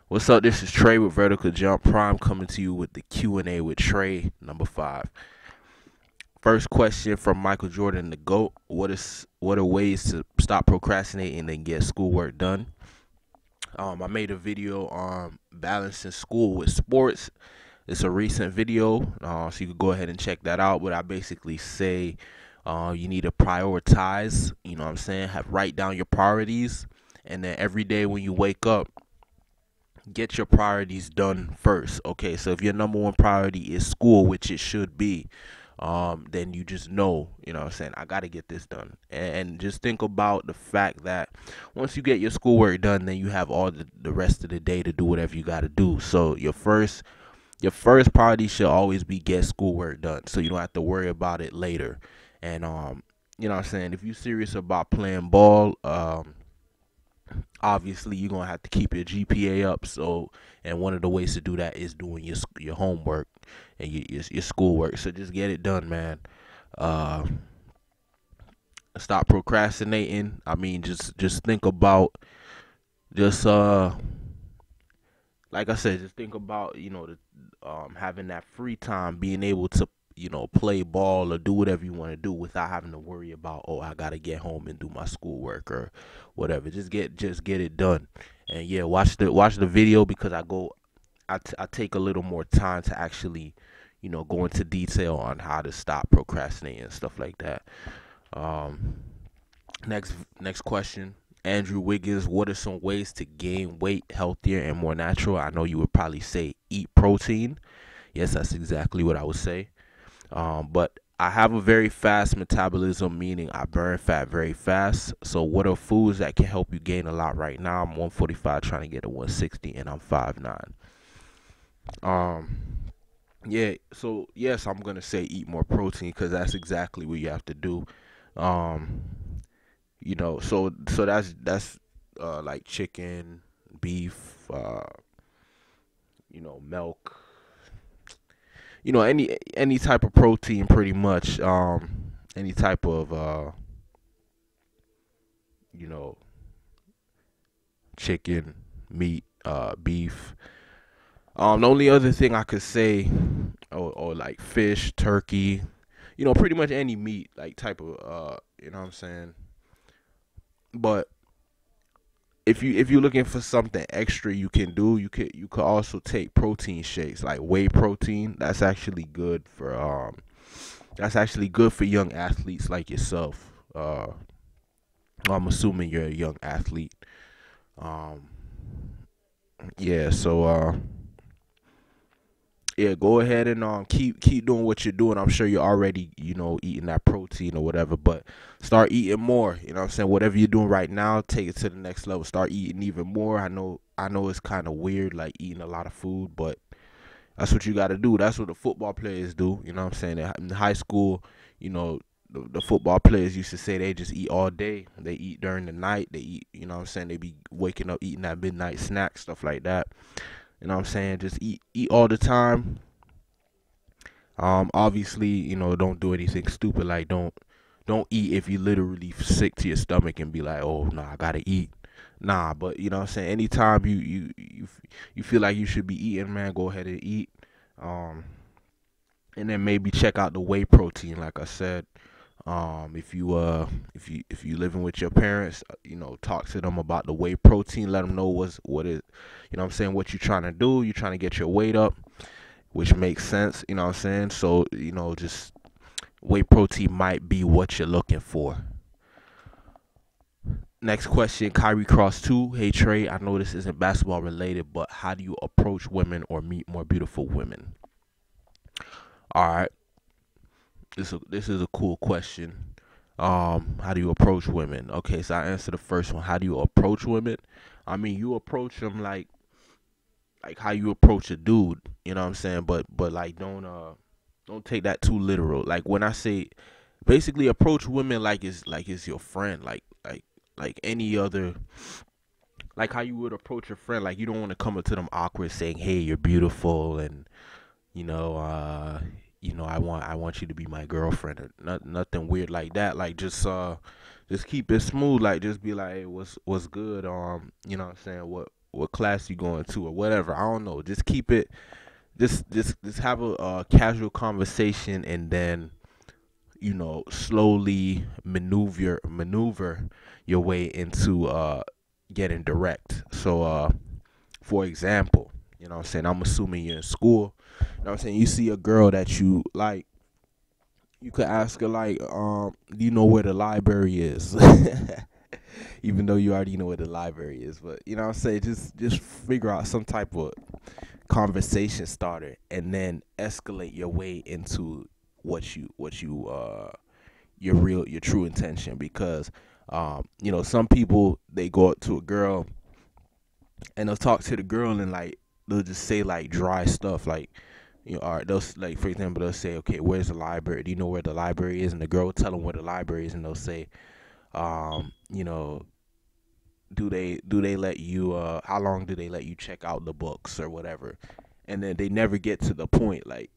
What's up? This is Trey with Vertical Jump Prime coming to you with the Q&A with Trey number 5. First question from Michael Jordan, the GOAT. What are ways to stop procrastinating and get schoolwork done? I made a video on balancing school with sports. It's a recent video, so you could go ahead and check that out. But I basically say you need to prioritize, you know what I'm saying? Write down your priorities, and then every day when you wake up, get your priorities done first. Okay, so if your number one priority is school, which it should be, then you just know, you know what I'm saying, I got to get this done. And just think about the fact that once you get your schoolwork done, then you have all the rest of the day to do whatever you got to do. So your first priority should always be get schoolwork done, so you don't have to worry about it later. And you know what I'm saying, if you're serious about playing ball, obviously you're gonna have to keep your GPA up. So, and one of the ways to do that is doing your homework and your schoolwork. So just get it done, man. Uh, Stop procrastinating. I mean, just think about just like I said, just think about having that free time, being able to play ball or do whatever you want to do without having to worry about, oh, I gotta get home and do my schoolwork or whatever. Just get it done. And yeah, watch the video because I take a little more time to actually go into detail on how to stop procrastinating and stuff like that. Um, next question. Andrew Wiggins, what are some ways to gain weight healthier and more natural? I know you would probably say eat protein. Yes, that's exactly what I would say. But I have a very fast metabolism, meaning I burn fat very fast. So what are foods that can help you gain a lot right now? I'm 145 trying to get to 160 and I'm 5'9". Um, yeah, so yes, I'm going to say eat more protein because that's exactly what you have to do. Um, so that's like chicken, beef, milk, any type of protein pretty much. Any type of you know chicken, meat, beef. The only other thing I could say, or like fish, turkey, pretty much any meat, like type of you know what I'm saying. But if you're looking for something extra you can do, you could also take protein shakes like whey protein. That's actually good for young athletes like yourself. I'm assuming you're a young athlete. Um, yeah, so yeah, go ahead and keep doing what you're doing. I'm sure you're already eating that protein or whatever, but start eating more. You know what I'm saying? Whatever you're doing right now, take it to the next level. Start eating even more. I know it's kind of weird like eating a lot of food, but that's what you got to do. That's what the football players do. You know what I'm saying? In high school, the football players used to say they just eat all day. They eat during the night. They eat, you know what I'm saying? They be waking up eating that midnight snack, stuff like that. You know what I'm saying? Just eat all the time. Obviously, don't do anything stupid like don't eat if you literally sick to your stomach and be like, oh no, I gotta eat. Nah, but you know what I'm saying? Anytime you feel like you should be eating, man, go ahead and eat. Um, and then maybe check out the whey protein, like I said. If you living with your parents, talk to them about the whey protein. Let them know what is, I'm saying, what you're trying to do. You're trying to get your weight up, which makes sense. You know what I'm saying? So just whey protein might be what you're looking for. Next question, Kyrie Cross 2. Hey Trey, I know this isn't basketball related, but how do you approach women or meet more beautiful women? All right, this is a cool question. How do you approach women? Okay, so I answer the first one. How do you approach women? I mean, you approach them like how you approach a dude. You know what I'm saying? But like don't take that too literal. Like when I say basically approach women like it's your friend, like any other, like how you would approach a friend. Like you don't want to come up to them awkward saying, "Hey, you're beautiful," and you know, uh, I want you to be my girlfriend. Or nothing weird like that. Like just keep it smooth. Like just be like, hey, what's good? You know what I'm saying? what class you going to or whatever. I don't know. Just keep it. Just have a casual conversation, and then slowly maneuver your way into getting direct. So for example, what I'm saying, I'm assuming you're in school. What I'm saying, you see a girl that you like, you could ask her like, do you know where the library is? Even though you already know where the library is, but what I'm saying, just figure out some type of conversation starter, and then escalate your way into your true intention. Because some people, they go up to a girl and they'll talk to the girl, and like they'll just say like dry stuff, like all right, they'll, like, for example, they'll say, okay, where's the library? Do you know where the library is? And the girl will tell them where the library is, and they'll say, you know, do they let you how long do they let you check out the books or whatever? And then they never get to the point, like,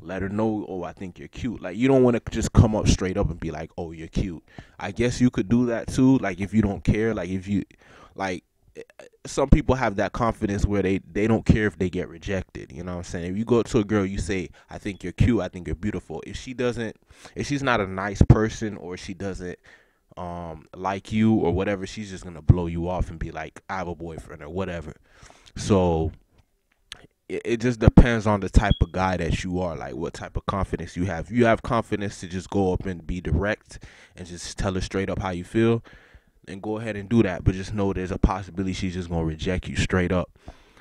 let her know, oh, I think you're cute. Like, you don't want to just come up straight up and be like, oh, you're cute. I guess you could do that too, like, if you don't care. Like, if you, like, some people have that confidence where they don't care if they get rejected. You know what I'm saying? If you go to a girl, you say, I think you're cute, I think you're beautiful. If she's not a nice person, or she doesn't like you or whatever, she's just gonna blow you off and be like, I have a boyfriend or whatever. So it just depends on the type of guy that you are, like what type of confidence you have. If you have confidence to just go up and be direct and just tell her straight up how you feel, then go ahead and do that. But just know there's a possibility she's just gonna reject you straight up.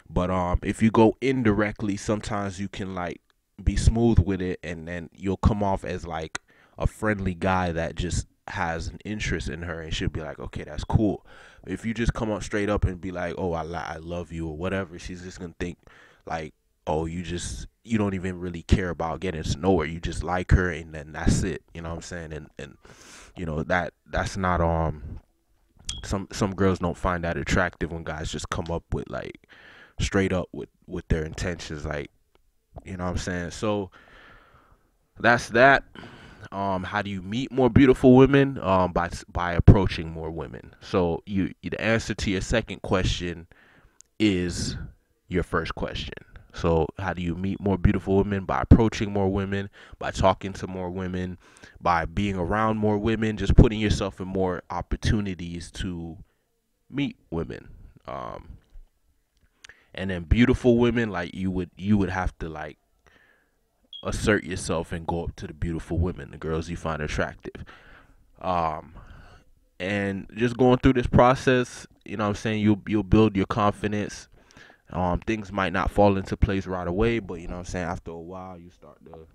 But if you go indirectly, sometimes you can like be smooth with it, and then you'll come off as like a friendly guy that just has an interest in her, and she'll be like, okay, that's cool. If you just come up straight up and be like, oh, I love you or whatever, she's just gonna think like, oh, you don't even really care about getting to know her. You just like her, and then that's it. You know what I'm saying? And that's not some girls don't find that attractive when guys just come up with like straight up with their intentions, like, you know what I'm saying? So that's that. How do you meet more beautiful women? By approaching more women. So the answer to your second question is your first question. So how do you meet more beautiful women? By approaching more women, by talking to more women, by being around more women, just putting yourself in more opportunities to meet women. And then beautiful women, like, you would have to like assert yourself and go up to the beautiful women, the girls you find attractive. And just going through this process, you know what I'm saying, you'll build your confidence. Things might not fall into place right away, but you know what I'm saying, after a while you start to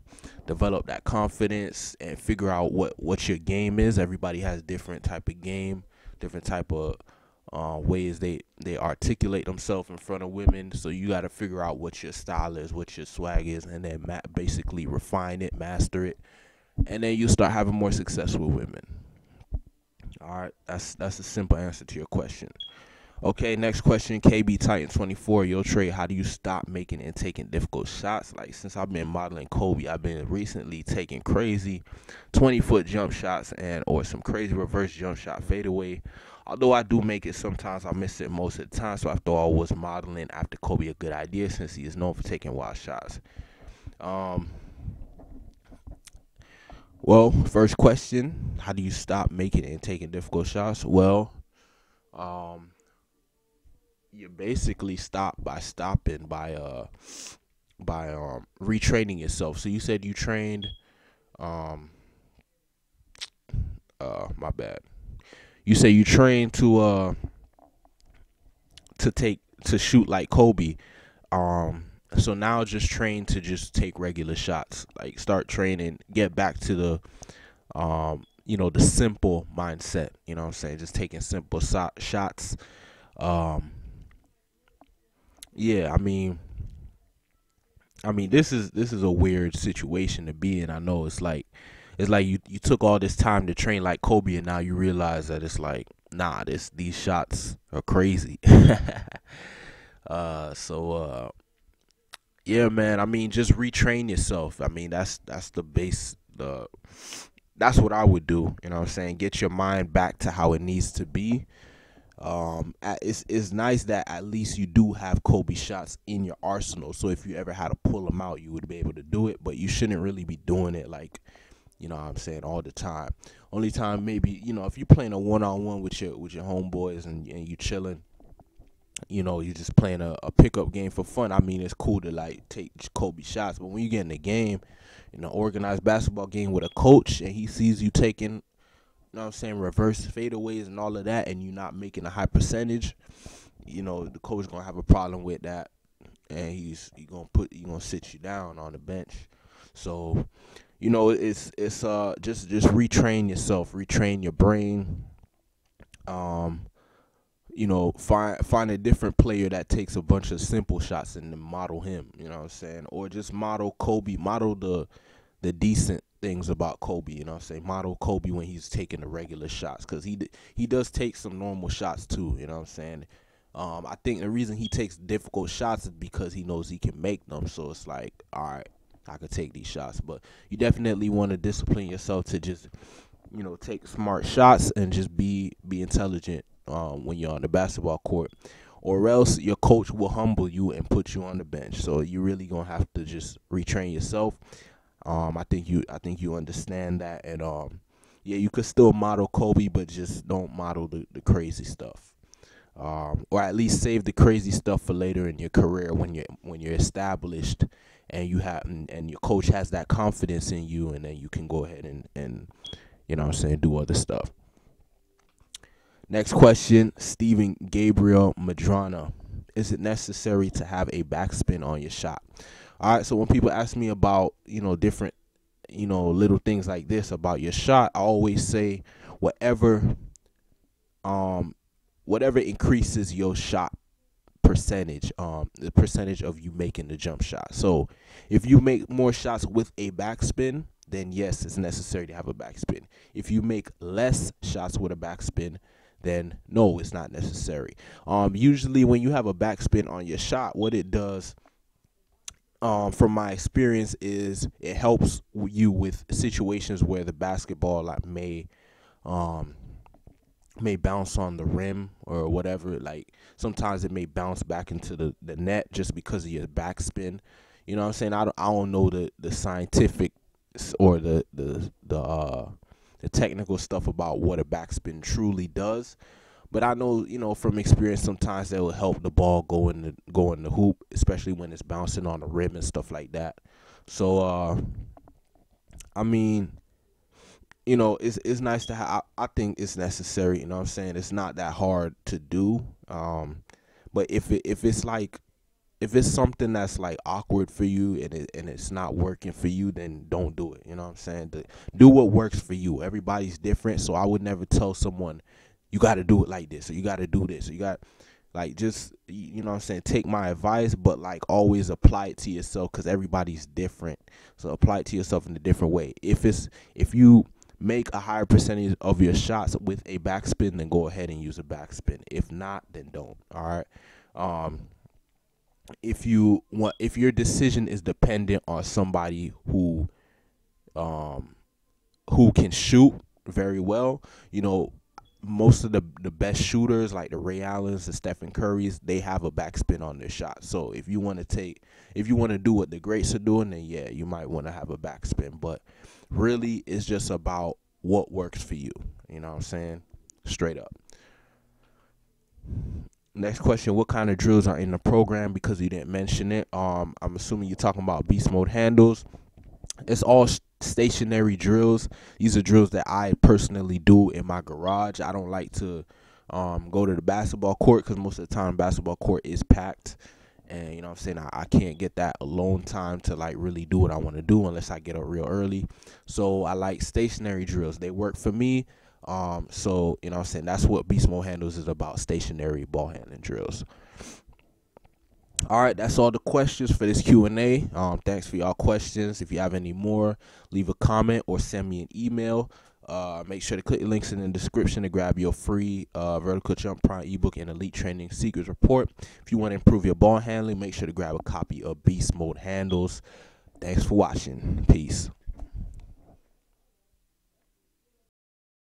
develop that confidence and figure out what your game is. Everybody has different type of game, different type of ways they articulate themselves in front of women. So you got to figure out what your style is, what your swag is, and then basically refine it, master it, and then you start having more success with women. All right, that's a simple answer to your question. Okay, next question, KB Titan 24. Yo, Trey, how do you stop making and taking difficult shots? Like, since I've been modeling Kobe, I've been recently taking crazy 20-foot jump shots or some crazy reverse jump shot fadeaway. Although I do make it sometimes, I miss it most of the time. So I thought, was modeling after Kobe a good idea, since he is known for taking wild shots? Well, first question, how do you stop making and taking difficult shots? Well, you basically stop by stopping by retraining yourself. So you said you trained my bad. You say you trained to shoot like Kobe. So now just train to just take regular shots. Like, start training, get back to the the simple mindset. You know what I'm saying? Just taking simple shots. Yeah, I mean, this is a weird situation to be in. I know it's like you took all this time to train like Kobe, and now you realize that it's like, nah, these shots are crazy. Yeah, man. I mean, just retrain yourself. I mean, that's the base. That's what I would do. You know what I'm saying? Get your mind back to how it needs to be. It's nice that at least you do have Kobe shots in your arsenal. So if you ever had to pull them out, you would be able to do it. But you shouldn't really be doing it like, you know what I'm saying, all the time. Only time maybe, if you're playing a one-on-one with your homeboys and you chilling, you're just playing a pickup game for fun. I mean, it's cool to like take Kobe shots, but when you get in the game, in an organized basketball game with a coach and he sees you taking, reverse fadeaways and all of that, and you're not making a high percentage, the coach gonna have a problem with that, and he's gonna sit you down on the bench. So, it's just retrain yourself, retrain your brain. Find a different player that takes a bunch of simple shots and then model him, you know what I'm saying? Or just model Kobe, model the decent things about Kobe, you know what I'm saying? Model Kobe when he's taking the regular shots, because he does take some normal shots too, you know what I'm saying? I think the reason he takes difficult shots is because he knows he can make them. So it's like, all right, I could take these shots. But you definitely want to discipline yourself to just, take smart shots and just be intelligent when you're on the basketball court, or else your coach will humble you and put you on the bench. So you really gonna have to just retrain yourself. I think you understand that, and yeah, you could still model Kobe, but just don't model the crazy stuff. Or at least save the crazy stuff for later in your career when you're established and you have and your coach has that confidence in you, and then you can go ahead and do other stuff. Next question, Stephen Gabriel Madrana. Is it necessary to have a backspin on your shot? All right, so when people ask me about, different, little things like this about your shot, I always say whatever increases your shot percentage, the percentage of you making the jump shot. So if you make more shots with a backspin, then yes, it's necessary to have a backspin. If you make less shots with a backspin, then no, it's not necessary. Usually when you have a backspin on your shot, what it does, from my experience, is it helps you with situations where the basketball may bounce on the rim or whatever. Like sometimes it may bounce back into the net just because of your backspin. You know what I'm saying? I don't know the scientific or the technical stuff about what a backspin truly does, but I know, from experience, sometimes that will help the ball go in the hoop, especially when it's bouncing on the rim and stuff like that. So I mean, it's nice to have. I think it's necessary. You know what I'm saying? It's not that hard to do. But if it's something that's like awkward for you and it's not working for you, then don't do it. You know what I'm saying? Do what works for you. Everybody's different, so I would never tell someone you got to do it like this or you got to do this or you got just, you know what I'm saying, take my advice, but like always apply it to yourself, because everybody's different. So apply it to yourself in a different way. If you make a higher percentage of your shots with a backspin, then go ahead and use a backspin. If not, then don't. All right. If your decision is dependent on somebody who can shoot very well, most of the best shooters like the Ray Allens, the Stephen Currys, they have a backspin on their shot. So if you want to do what the greats are doing, then yeah, you might want to have a backspin. But really, it's just about what works for you. You know what I'm saying? Straight up. Next question, what kind of drills are in the program? Because you didn't mention it. I'm assuming you're talking about beast mode handles. It's all stationary drills. These are drills that I personally do in my garage. I don't like to go to the basketball court, because most of the time basketball court is packed, and you know what I'm saying, I can't get that alone time to like really do what I want to do unless I get up real early. So I like stationary drills. They work for me. So you know what I'm saying, that's what beast mode handles is about, stationary ball handling drills. All right, that's all the questions for this Q&A. Thanks for y'all questions. If you have any more, leave a comment or send me an email. Make sure to click the links in the description to grab your free Vertical Jump Prime ebook and Elite Training Secrets Report. If you want to improve your ball handling, make sure to grab a copy of Beast Mode Handles. Thanks for watching. Peace.